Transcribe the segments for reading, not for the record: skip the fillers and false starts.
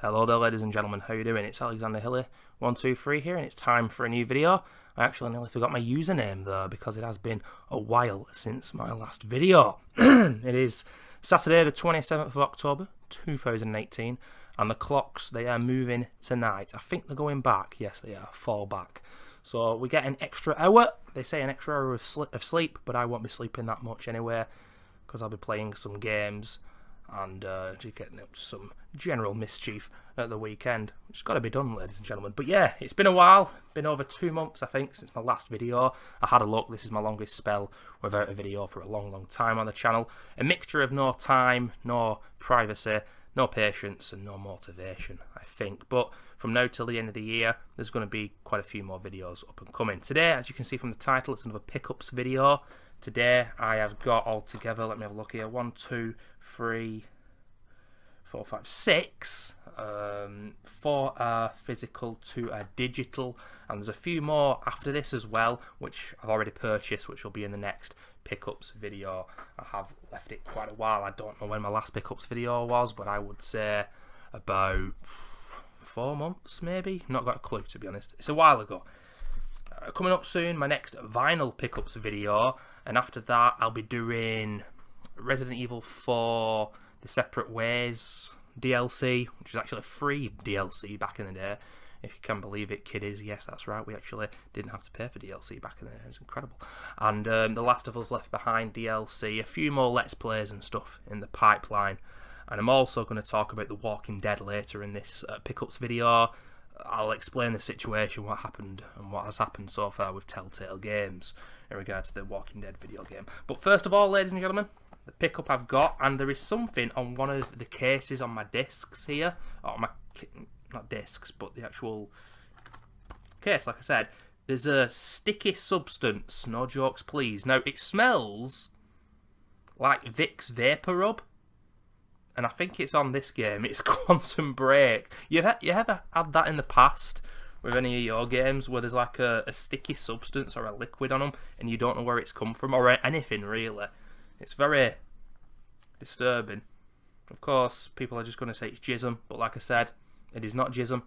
Hello there, ladies and gentlemen, how you doing? It's Alexander Hilly123 here, and it's time for a new video. I actually nearly forgot my username though, because it has been a while since my last video. It is Saturday the 27th of October 2018, and the clocks, they are moving tonight. I think they're going back. Yes, they are, fall back. So we get an extra hour. They say an extra hour of sleep, but I won't be sleeping that much anyway, because I'll be playing some games and just getting up to some general mischief at the weekend, which has got to be done, ladies and gentlemen. But yeah, it's been a while, been over 2 months I think since my last video. I had a look, this is my longest spell without a video for a long time on the channel. A mixture of no time, no privacy, no patience and no motivation, I think. But from now till the end of the year, there's going to be quite a few more videos up and coming. Today, as you can see from the title, it's another pickups video. Today I have got altogether, let me have a look here, 1, 2, 3, 4, 5, 6. 4 are physical, 2 are digital, and there's a few more after this as well, which I've already purchased, which will be in the next pickups video. I have left it quite a while. I don't know when my last pickups video was, but I would say about 4 months maybe. Not got a clue, to be honest. It's a while ago. Coming up soon, my next vinyl pickups video, and after that I'll be doing Resident Evil 4 The Separate Ways DLC, which is actually a free DLC back in the day, if you can believe it, kiddies. Yes, that's right, we actually didn't have to pay for DLC back in the day. It was incredible. And The Last of Us Left Behind DLC, a few more Let's Plays and stuff in the pipeline, and I'm also going to talk about The Walking Dead later in this pickups video. I'll explain the situation, what happened and what has happened so far with Telltale Games in regards to the Walking Dead video game. But first of all, ladies and gentlemen, the pickup I've got, and there is something on one of the cases on my discs here, or my, not discs, but the actual case, like I said, there's a sticky substance, no jokes please. Now, it smells like Vicks Vapor Rub, and I think it's on this game. It's Quantum Break. You ever had that in the past with any of your games where there's like a sticky substance or a liquid on them and you don't know where it's come from, or anything really? It's very disturbing. Of course, people are just going to say it's jism, but like I said, it is not jism.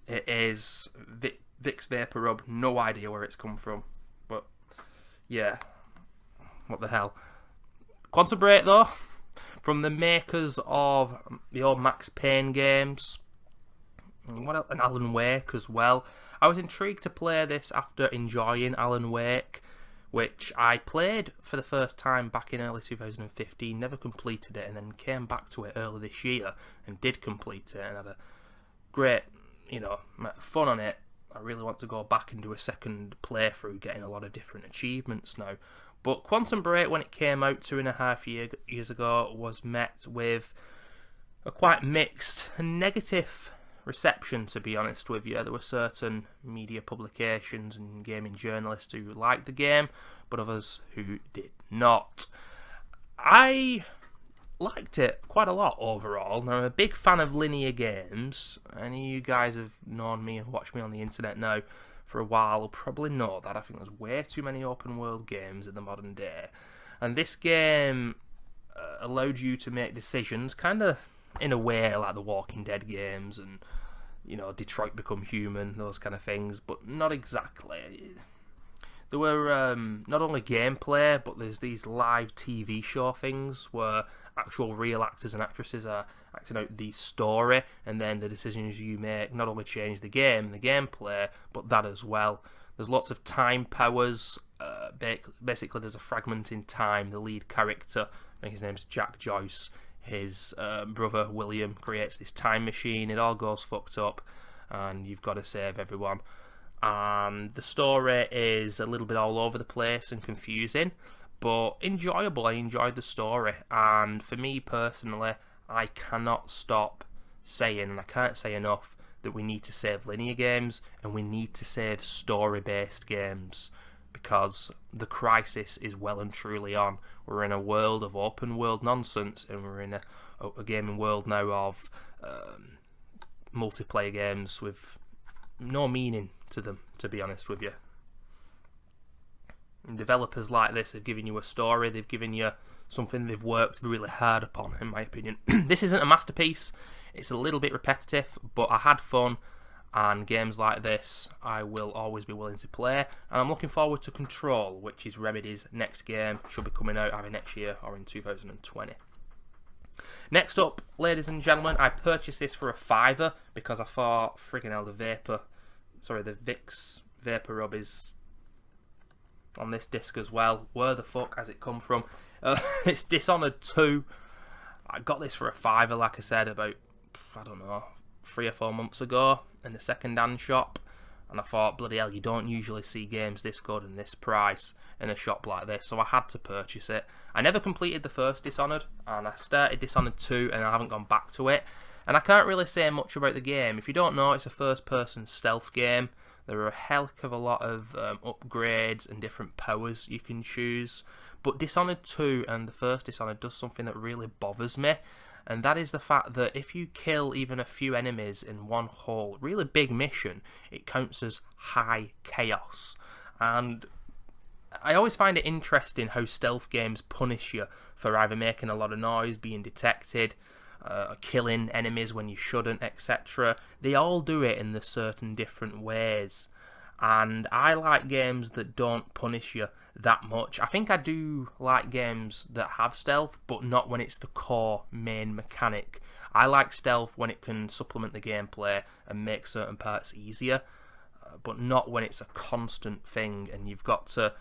It is Vicks Vapor Rub. No idea where it's come from, but yeah, what the hell. Quantum Break though, from the makers of the old Max Payne games, and what else? And Alan Wake as well. I was intrigued to play this after enjoying Alan Wake, which I played for the first time back in early 2015, never completed it, and then came back to it early this year and did complete it and had a great, fun on it. I really want to go back and do a second playthrough, getting a lot of different achievements now. But Quantum Break, when it came out 2.5 years ago, was met with a quite mixed and negative reception, to be honest with you. There were certain media publications and gaming journalists who liked the game, but others who did not. I liked it quite a lot overall. Now, I'm a big fan of linear games. Any of you guys have known me and watched me on the internet now for a while will probably know that. I think there's way too many open world games in the modern day, and this game allowed you to make decisions kind of in a way like the Walking Dead games and Detroit Become Human, those kind of things, but not exactly. There were not only gameplay, but there's these live TV show things where actual real actors and actresses are acting out the story, and then the decisions you make not only change the game and the gameplay, but that as well. There's lots of time powers. Basically, there's a fragment in time. The lead character, I think his name's Jack Joyce, his brother William creates this time machine. It all goes fucked up, and you've got to save everyone. And the story is a little bit all over the place and confusing, but enjoyable. I enjoyed the story, and for me personally, I cannot stop saying, and I can't say enough, that we need to save linear games and we need to save story-based games, because the crisis is well and truly on. We're in a world of open world nonsense, and we're in a gaming world now of multiplayer games with no meaning to them, to be honest with you. And developers like this have given you a story, they've given you something they've worked really hard upon, in my opinion. This isn't a masterpiece, it's a little bit repetitive, but I had fun, and games like this I will always be willing to play, and I'm looking forward to Control, which is Remedy's next game, should be coming out either next year or in 2020. Next up, ladies and gentlemen, I purchased this for a £5 because I thought, friggin' hell, the Vicks Vapor Rub is on this disc as well. Where the fuck has it come from? It's Dishonored 2. I got this for a £5, like I said, about, I don't know, 3 or 4 months ago in the second-hand shop. And I thought, bloody hell, you don't usually see games this good and this price in a shop like this, so I had to purchase it. I never completed the first Dishonored, and I started Dishonored 2, and I haven't gone back to it. And I can't really say much about the game. If you don't know, it's a first-person stealth game. There are a hell of a lot of upgrades and different powers you can choose. But Dishonored 2 and the first Dishonored does something that really bothers me, and that is the fact that if you kill even a few enemies in one whole really big mission, it counts as high chaos. And I always find it interesting how stealth games punish you for either making a lot of noise, being detected, killing enemies when you shouldn't, etc. They all do it in the certain different ways, and I like games that don't punish you that much. I think I do like games that have stealth, but not when it's the core main mechanic. I like stealth when it can supplement the gameplay and make certain parts easier, but not when it's a constant thing and you've got to...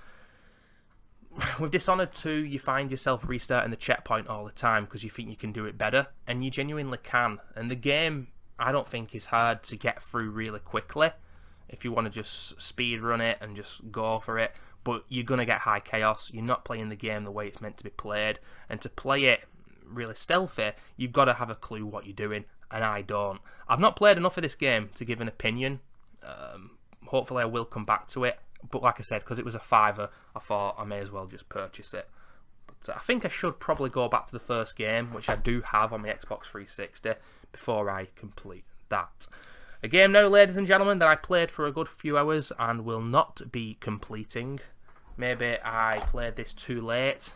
With Dishonored 2, you find yourself restarting the checkpoint all the time because you think you can do it better, and you genuinely can. And the game, I don't think, is hard to get through really quickly if you want to just speedrun it and just go for it. But you're going to get high chaos. You're not playing the game the way it's meant to be played. And to play it really stealthy, you've got to have a clue what you're doing, and I don't. I've not played enough of this game to give an opinion. Hopefully I will come back to it. But like I said, because it was a £5, I thought I may as well just purchase it. But I think I should probably go back to the first game, which I do have on my Xbox 360, before I complete that. A game now, ladies and gentlemen, that I played for a good few hours and will not be completing. Maybe I played this too late.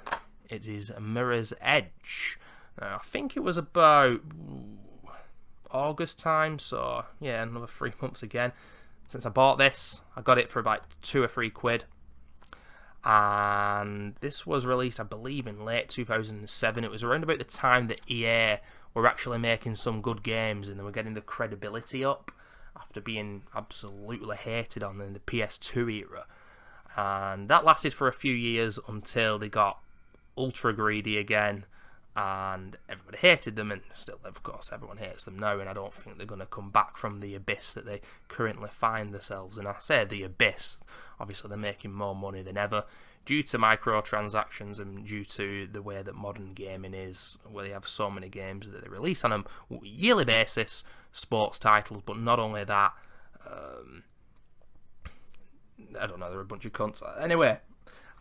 It is Mirror's Edge. Now, I think it was about August time, so yeah, another 3 months again since I bought this. I got it for about £2 or £3, and this was released, I believe, in late 2007. It was around about the time that EA were actually making some good games and they were getting the credibility up after being absolutely hated on in the PS2 era. And that lasted for a few years until they got ultra greedy again, and everybody hated them, and still, of course, everyone hates them now, and I don't think they're going to come back from the abyss that they currently find themselves in. I say the abyss, obviously they're making more money than ever, due to microtransactions and due to the way that modern gaming is, where they have so many games that they release on a yearly basis, sports titles, but not only that, I don't know, they're a bunch of cunts. Anyway,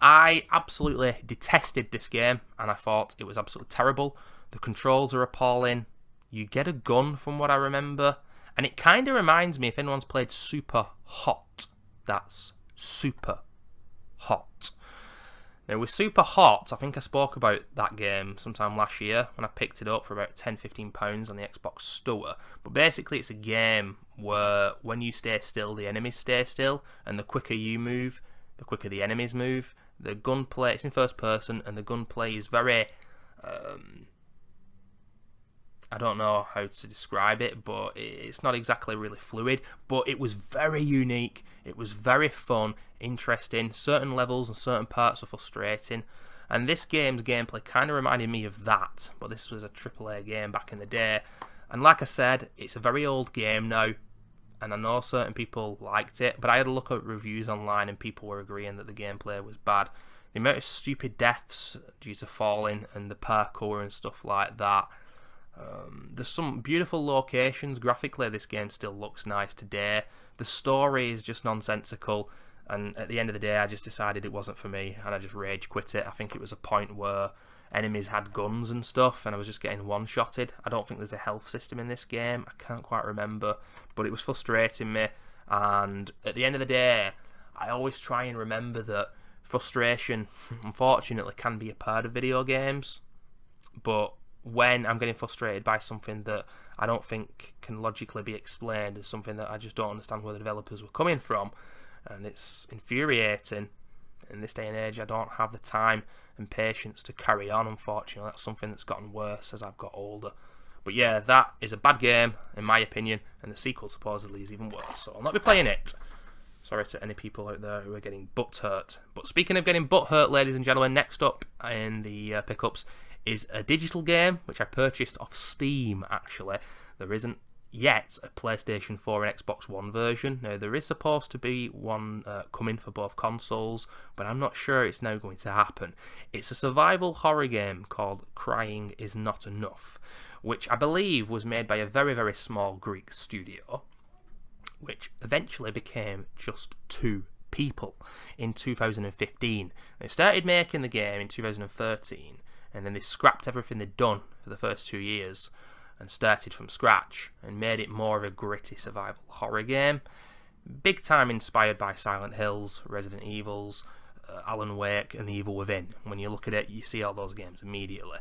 I absolutely detested this game, and I thought it was absolutely terrible. The controls are appalling. You get a gun, from what I remember, and it kind of reminds me, if anyone's played Super Hot, that's Super Hot. Now, with Super Hot, I think I spoke about that game sometime last year when I picked it up for about £10-15 on the Xbox Store. But basically, it's a game where when you stay still, the enemies stay still, and the quicker you move, the quicker the enemies move. The gunplay, it's in first person, and the gunplay is very... I don't know how to describe it, but it's not exactly really fluid, but it was very unique, it was very fun, interesting. Certain levels and certain parts are frustrating, and this game's gameplay kind of reminded me of that, but this was a AAA game back in the day, and like I said, it's a very old game now, and I know certain people liked it, but I had a look at reviews online and people were agreeing that the gameplay was bad. The amount of stupid deaths due to falling and the parkour and stuff like that. There's some beautiful locations. Graphically, this game still looks nice today. The story is just nonsensical, and at the end of the day, I just decided it wasn't for me, and I just rage quit it. I think it was a point where enemies had guns and stuff, and I was just getting one-shotted. I don't think there's a health system in this game. I can't quite remember, but it was frustrating me, and at the end of the day, I always try and remember that frustration, unfortunately, can be a part of video games, but when I'm getting frustrated by something that I don't think can logically be explained, as something that I just don't understand where the developers were coming from, and it's infuriating. In this day and age, I don't have the time and patience to carry on, unfortunately. That's something that's gotten worse as I've got older. But yeah, that is a bad game, in my opinion, and the sequel supposedly is even worse, so I'll not be playing it. Sorry to any people out there who are getting butt hurt. But speaking of getting butt hurt, ladies and gentlemen, next up in the pickups is a digital game, which I purchased off Steam, actually. There isn't yet a PlayStation 4 and Xbox One version. Now, there is supposed to be one coming for both consoles, but I'm not sure it's now going to happen. It's a survival horror game called Crying Is Not Enough, which I believe was made by a very, very small Greek studio, which eventually became just 2 people in 2015. They started making the game in 2013, and then they scrapped everything they'd done for the first 2 years and started from scratch and made it more of a gritty survival horror game. Big time inspired by Silent Hills, Resident Evils, Alan Wake and The Evil Within. When you look at it, you see all those games immediately.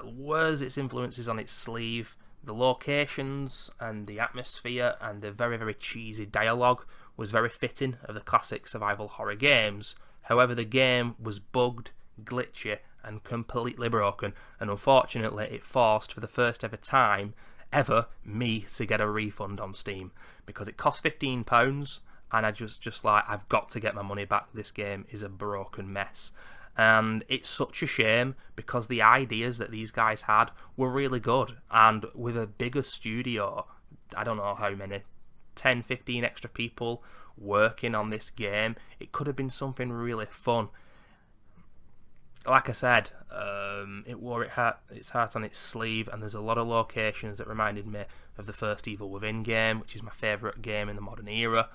Wears its influences on its sleeve. The locations and the atmosphere and the very, very cheesy dialogue was very fitting of the classic survival horror games. However, the game was bugged, glitchy, and completely broken, and unfortunately it forced, for the first ever time ever, me to get a refund on Steam, because it cost £15, and I just like, I've got to get my money back. This game is a broken mess. And it's such a shame, because the ideas that these guys had were really good, and with a bigger studio, I don't know how many, 10, 15 extra people working on this game, it could have been something really fun. Like I said, it wore its heart on its sleeve, and there's a lot of locations that reminded me of the first Evil Within game, which is my favourite game in the modern era.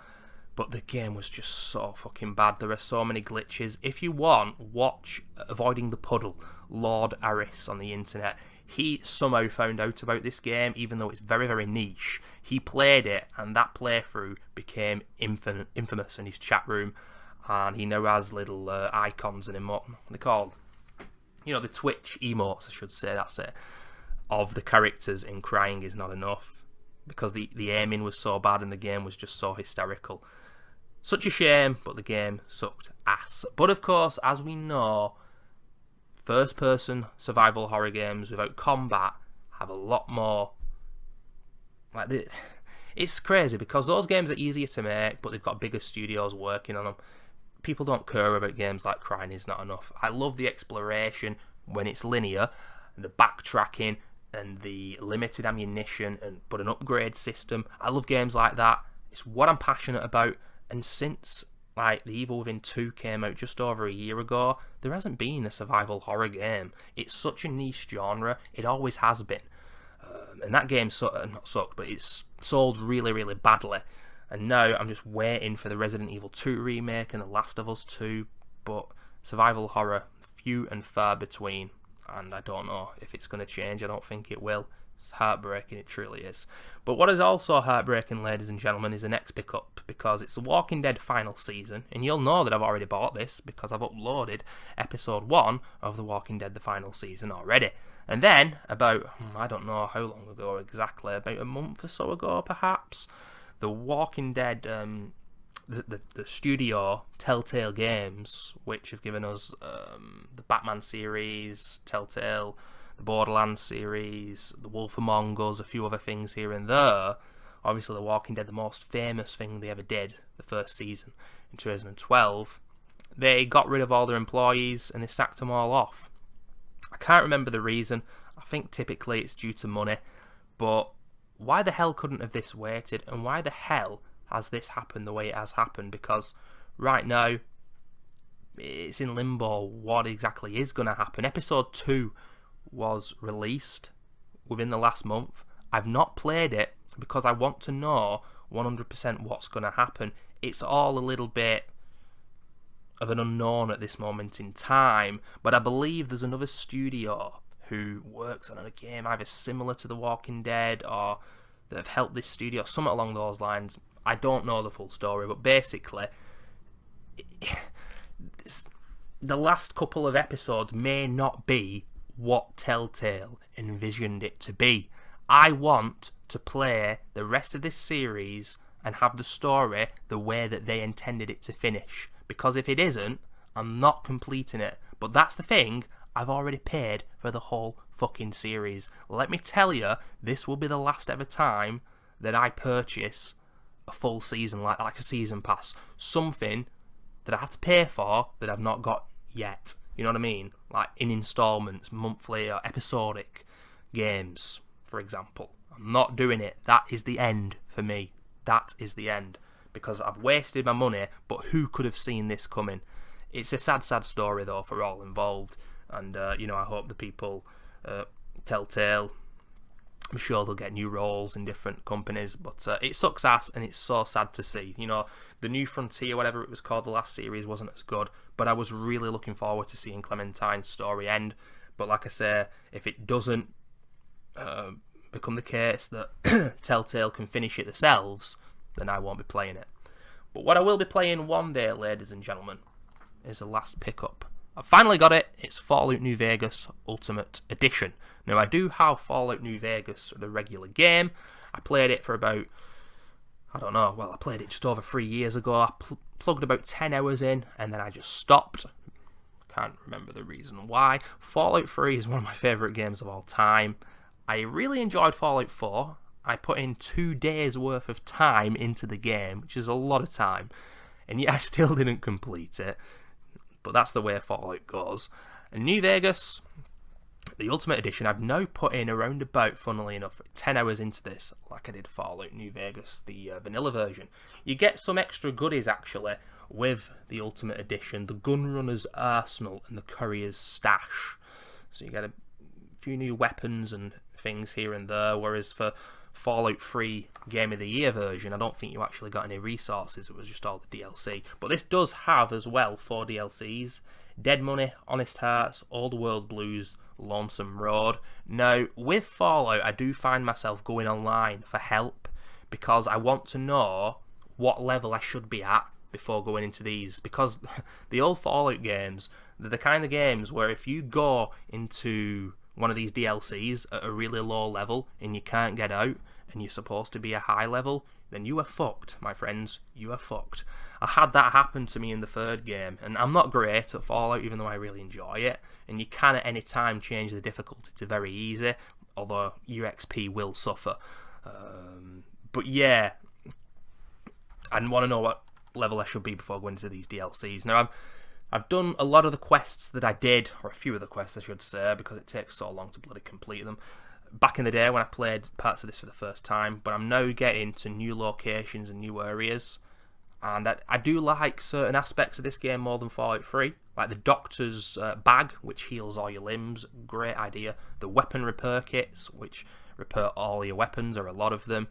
But the game was just so fucking bad. There are so many glitches. If you want, watch Avoiding the Puddle, Lord Aris on the internet. He somehow found out about this game, even though it's very, very niche. He played it, and that playthrough became infamous in his chat room. And he now has little icons and what they're called, you know, the Twitch emotes, I should say, that's it, of the characters in Crying Is Not Enough, because the aiming was so bad and the game was just so hysterical. Such a shame, but the game sucked ass. But of course, as we know, first-person survival horror games without combat have a lot more. It's crazy, because those games are easier to make, but they've got bigger studios working on them. People don't care about games like Crying Is Not Enough. I love the exploration when it's linear, and the backtracking, and the limited ammunition, but an upgrade system. I love games like that. It's what I'm passionate about. And since The Evil Within 2 came out just over a year ago, there hasn't been a survival horror game. It's such a niche genre. It always has been. And that game not sucked, but it's sold really, really badly. And now I'm just waiting for the Resident Evil 2 remake and The Last of Us 2, but survival horror, few and far between, and I don't know if it's going to change. I don't think it will. It's heartbreaking, it truly is. But what is also heartbreaking, ladies and gentlemen, is the next pickup, because it's The Walking Dead final season, and you'll know that I've already bought this because I've uploaded episode 1 of The Walking Dead the final season already. And then, about, I don't know how long ago exactly, about a month or so ago perhaps, The Walking Dead, the studio, Telltale Games, which have given us the Batman series, Telltale, the Borderlands series, The Wolf Among Us, a few other things here and there. Obviously, The Walking Dead, the most famous thing they ever did, the first season, in 2012. They got rid of all their employees and they sacked them all off. I can't remember the reason. I think typically it's due to money, but why the hell couldn't have this waited, and why the hell has this happened the way it has happened? Because right now it's in limbo what exactly is going to happen. Episode 2 was released within the last month. I've not played it because I want to know 100% what's going to happen. It's all a little bit of an unknown at this moment in time, but I believe there's another studio who works on a game either similar to The Walking Dead or that have helped this studio, something along those lines. I don't know the full story, but basically the last couple of episodes may not be what Telltale envisioned it to be. I want to play the rest of this series and have the story the way that they intended it to finish. Because if it isn't, I'm not completing it. But that's the thing, I've already paid for the whole fucking series. Let me tell you, this will be the last ever time that I purchase a full season, like a season pass. Something that I have to pay for that I've not got yet. You know what I mean? Like in installments, monthly or episodic games, for example. I'm not doing it. That is the end for me. That is the end. Because I've wasted my money, but who could have seen this coming? It's a sad, sad story, though, for all involved. And, I hope the people, Telltale, I'm sure they'll get new roles in different companies. But it sucks ass, and it's so sad to see. The New Frontier, whatever it was called, the last series wasn't as good. But I was really looking forward to seeing Clementine's story end. But like I say, if it doesn't become the case that Telltale can finish it themselves, then I won't be playing it. But what I will be playing one day, ladies and gentlemen, is the last pickup. I've finally got it. It's Fallout New Vegas Ultimate Edition. Now, I do have Fallout New Vegas, the regular game. I played it for about, I played it just over 3 years ago. I plugged about 10 hours in, and then I just stopped. Can't remember the reason why. Fallout 3 is one of my favourite games of all time. I really enjoyed Fallout 4. I put in 2 days worth of time into the game, which is a lot of time, and yet I still didn't complete it. But that's the way Fallout goes. And New Vegas, the Ultimate Edition, I've now put in around about, funnily enough, 10 hours into this, like I did Fallout New Vegas, the vanilla version. You get some extra goodies, actually, with the Ultimate Edition, the Gunrunner's Arsenal and the Courier's Stash. So you get a few new weapons and things here and there, whereas for Fallout 3 Game of the Year version, I don't think you actually got any resources. It was just all the DLC. But this does have as well 4 DLCs: Dead Money, Honest Hearts, Old World Blues, Lonesome Road. Now, with Fallout, I do find myself going online for help because I want to know what level I should be at before going into these. Because the old Fallout games, they're the kind of games where if you go into one of these DLCs at a really low level and you can't get out and you're supposed to be a high level, then you are fucked, my friends. You are fucked. I had that happen to me in the 3rd game, and I'm not great at Fallout, even though I really enjoy it, and you can at any time change the difficulty to very easy, although your XP will suffer. But yeah, I want to know what level I should be before going into these DLCs. Now, I've done a lot of the quests that I did, or a few of the quests I should say, because it takes so long to bloody complete them, back in the day when I played parts of this for the first time, but I'm now getting to new locations and new areas, and I do like certain aspects of this game more than Fallout 3, like the Doctor's bag, which heals all your limbs, great idea, the weapon repair kits, which repair all your weapons, or a lot of them.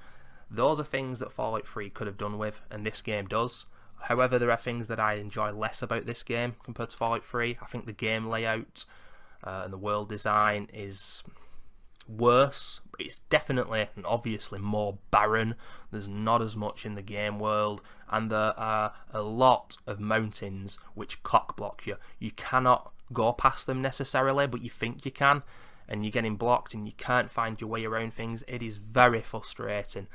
Those are things that Fallout 3 could have done with, and this game does. However, there are things that I enjoy less about this game compared to Fallout 3. I think the game layout and the world design is worse. It's definitely and obviously more barren. There's not as much in the game world, and there are a lot of mountains which cock-block you. You cannot go past them necessarily, but you think you can, and you're getting blocked and you can't find your way around things. It is very frustrating.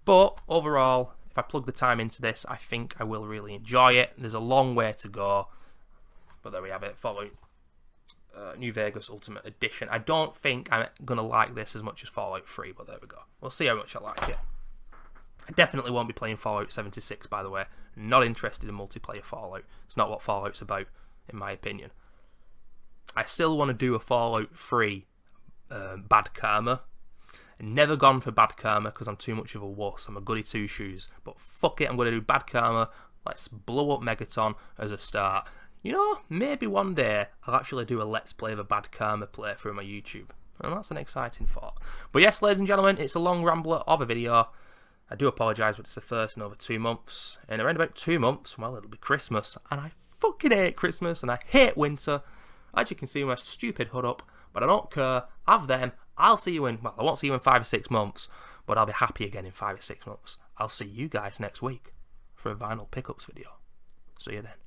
But overall, if I plug the time into this, I think I will really enjoy it. There's a long way to go, but there we have it. Fallout New Vegas Ultimate Edition. I don't think I'm going to like this as much as Fallout 3, but there we go. We'll see how much I like it. I definitely won't be playing Fallout 76, by the way. Not interested in multiplayer Fallout. It's not what Fallout's about, in my opinion. I still want to do a Fallout 3 Bad Karma. Never gone for Bad Karma because I'm too much of a wuss. I'm a goody two-shoes. But fuck it, I'm going to do Bad Karma. Let's blow up Megaton as a start. Maybe one day I'll actually do a Let's Play of a Bad Karma playthrough on my YouTube. And that's an exciting thought. But yes, ladies and gentlemen, it's a long rambler of a video. I do apologise, but it's the first in over 2 months. And around about 2 months, well, it'll be Christmas. And I fucking hate Christmas and I hate winter. As you can see, my stupid hood up. But I don't care. Have them. I'll see you in, well, I won't see you in 5 or 6 months, but I'll be happy again in 5 or 6 months. I'll see you guys next week for a vinyl pickups video. See you then.